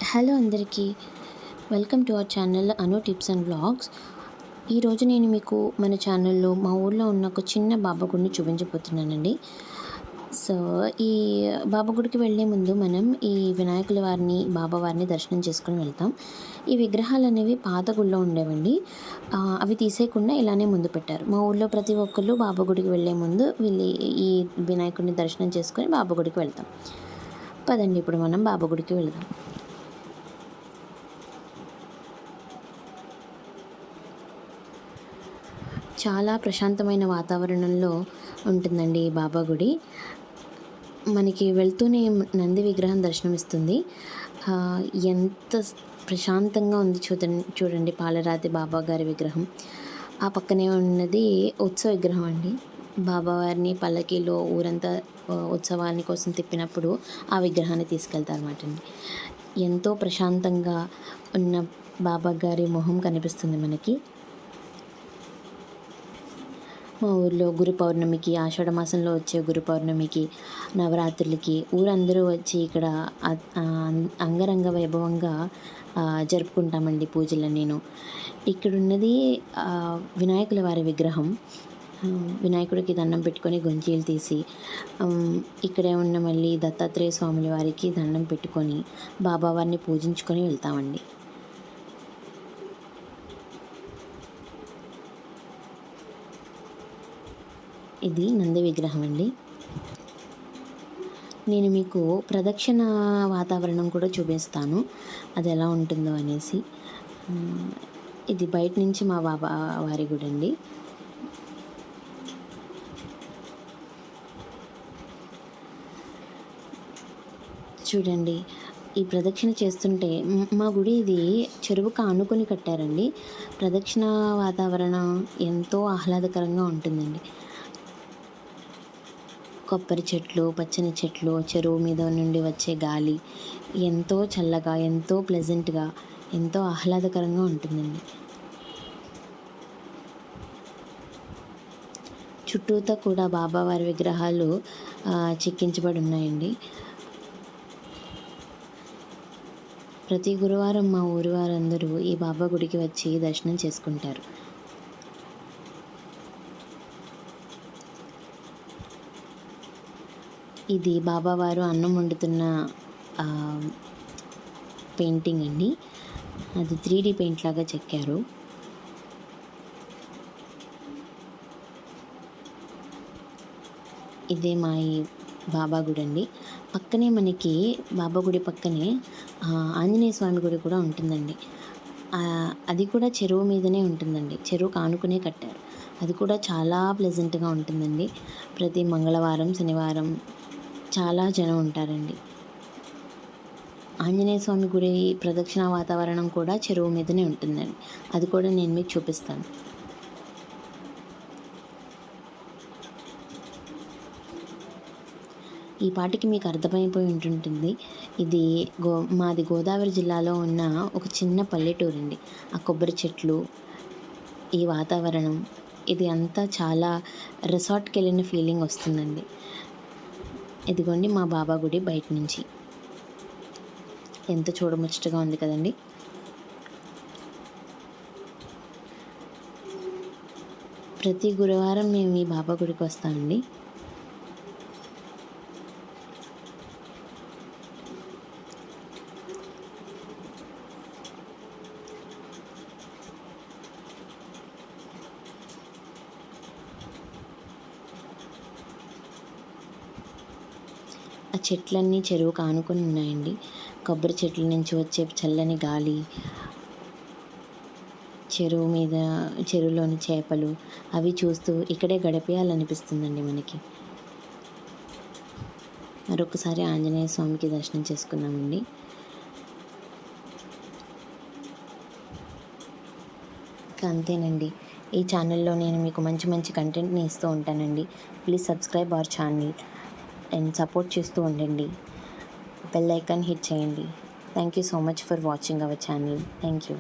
Hello అందరికీ, welcome to our channel Anu tips and blogs. ఈరోజు నేను మీకు మన ఛానల్లో మా ఊళ్ళో ఉన్న ఒక చిన్న బాబా గుడిని చూపించబోతున్నానండి. సో ఈ బాబా గుడికి వెళ్ళే ముందు మనం ఈ వినాయకుల వారిని, బాబా వారిని దర్శనం చేసుకుని వెళ్తాం. ఈ విగ్రహాలు అనేవి పాత గుడిలో ఉండేవండి. అవి తీసేయకుండా ఇలానే ముందు పెట్టారు. మా ఊళ్ళో ప్రతి ఒక్కళ్ళు బాబా గుడికి వెళ్ళే ముందు వీళ్ళు ఈ వినాయకుడిని దర్శనం చేసుకొని బాబా గుడికి వెళ్తాం. పదండి ఇప్పుడు మనం బాబా గుడికి వెళ్దాం. చాలా ప్రశాంతమైన వాతావరణంలో ఉంటుందండి ఈ బాబా గుడి. మనకి వెళ్తూనే నంది విగ్రహం దర్శనమిస్తుంది. ఎంత ప్రశాంతంగా ఉంది చూడండి పాలరాతి బాబా గారి విగ్రహం. ఆ పక్కనే ఉన్నది ఉత్సవ విగ్రహం అండి. బాబావారిని పల్లకీలో ఊరంతా ఉత్సవాన్ని కోసం తిప్పినప్పుడు ఆ విగ్రహాన్ని తీసుకెళ్తారన్నమాట అండి. ఎంతో ప్రశాంతంగా ఉన్న బాబా గారి మొహం కనిపిస్తుంది మనకి. మా ఊర్లో గురు పౌర్ణమికి, ఆషాఢ మాసంలో వచ్చే గురు పౌర్ణమికి, నవరాత్రులకి ఊరందరూ వచ్చి ఇక్కడ అంగరంగ వైభవంగా జరుపుకుంటామండి పూజలన్నీను. ఇక్కడున్నది వినాయకుల వారి విగ్రహం. వినాయకుడికి దండం పెట్టుకొని గొంజీలు తీసి, ఇక్కడే ఉన్న మళ్ళీ దత్తాత్రేయ స్వాముల వారికి దండం పెట్టుకొని బాబావారిని పూజించుకొని వెళ్తామండి. ఇది నంది విగ్రహం అండి. నేను మీకు ప్రదక్షిణ వాతావరణం కూడా చూపిస్తాను, అది ఎలా ఉంటుందో అనేసి. ఇది బయట నుంచి మా బాబా వారి గుడి అండి. చూడండి, ఈ ప్రదక్షిణ చేస్తుంటే మా గుడి ఇది చెరువుకు ఆనుకొని కట్టారండి. ప్రదక్షిణ వాతావరణం ఎంతో ఆహ్లాదకరంగా ఉంటుందండి. కొబ్బరి చెట్లు, పచ్చని చెట్లు, చెరువు మీద నుండి వచ్చే గాలి ఎంతో చల్లగా, ఎంతో ప్లెజెంట్గా, ఎంతో ఆహ్లాదకరంగా ఉంటుందండి. చుట్టూతా కూడా బాబావారి విగ్రహాలు చెక్కించబడి ఉన్నాయండి. ప్రతి గురువారం మా ఊరి వారందరూ ఈ బాబా గుడికి వచ్చి దర్శనం చేసుకుంటారు. ఇది బాబావారు అన్నం వండుతున్న పెయింటింగ్ అండి. అది 3D పెయింట్ లాగా చెక్కారు. ఇదే మా ఈ బాబా గుడి అండి. పక్కనే మనకి బాబా గుడి పక్కనే ఆంజనేయ స్వామి గుడి కూడా ఉంటుందండి. అది కూడా చెరువు మీదనే ఉంటుందండి. చెరువుకు ఆనుకునే కట్టారు. అది కూడా చాలా ప్లెజెంట్గా ఉంటుందండి. ప్రతి మంగళవారం, శనివారం చాలా జనం ఉంటారండి. ఆంజనేయ స్వామి గుడి ప్రదక్షిణ వాతావరణం కూడా చెరువు మీదనే ఉంటుందండి. అది కూడా నేను మీకు చూపిస్తాను. ఈ పాటికి మీకు అర్థమైపోయి ఉంటుంటుంది. ఇది మాది గోదావరి జిల్లాలో ఉన్న ఒక చిన్న పల్లెటూరు అండి. ఆ కొబ్బరి చెట్లు, ఈ వాతావరణం, ఇది అంతా చాలా రిసార్ట్కి వెళ్ళిన ఫీలింగ్ వస్తుందండి. ఇదిగోండి మా బాబా గుడి బయట నుంచి. ఎంత చూడముచ్చటగా ఉంది కదండి. ప్రతి గురువారం మేము ఈ బాబా గుడికి వస్తామండి. ఆ చెట్లన్నీ చెరువుకు ఆనుకొని ఉన్నాయండి. కొబ్బరి చెట్ల నుంచి వచ్చే చల్లని గాలి, చెరువులోని చేపలు అవి చూస్తూ ఇక్కడే గడిపేయాలనిపిస్తుందండి మనకి. మరొకసారి ఆంజనేయ స్వామికి దర్శనం చేసుకున్నామండి. ఇంకా అంతేనండి. ఈ ఛానల్లో నేను మీకు మంచి మంచి కంటెంట్ని ఇస్తూ ఉంటానండి. Please subscribe our channel and support చేస్తూ ఉండండి. బెల్ ఐకాన్ హిట్ చేయండి. Thank you so much for watching our channel. Thank you.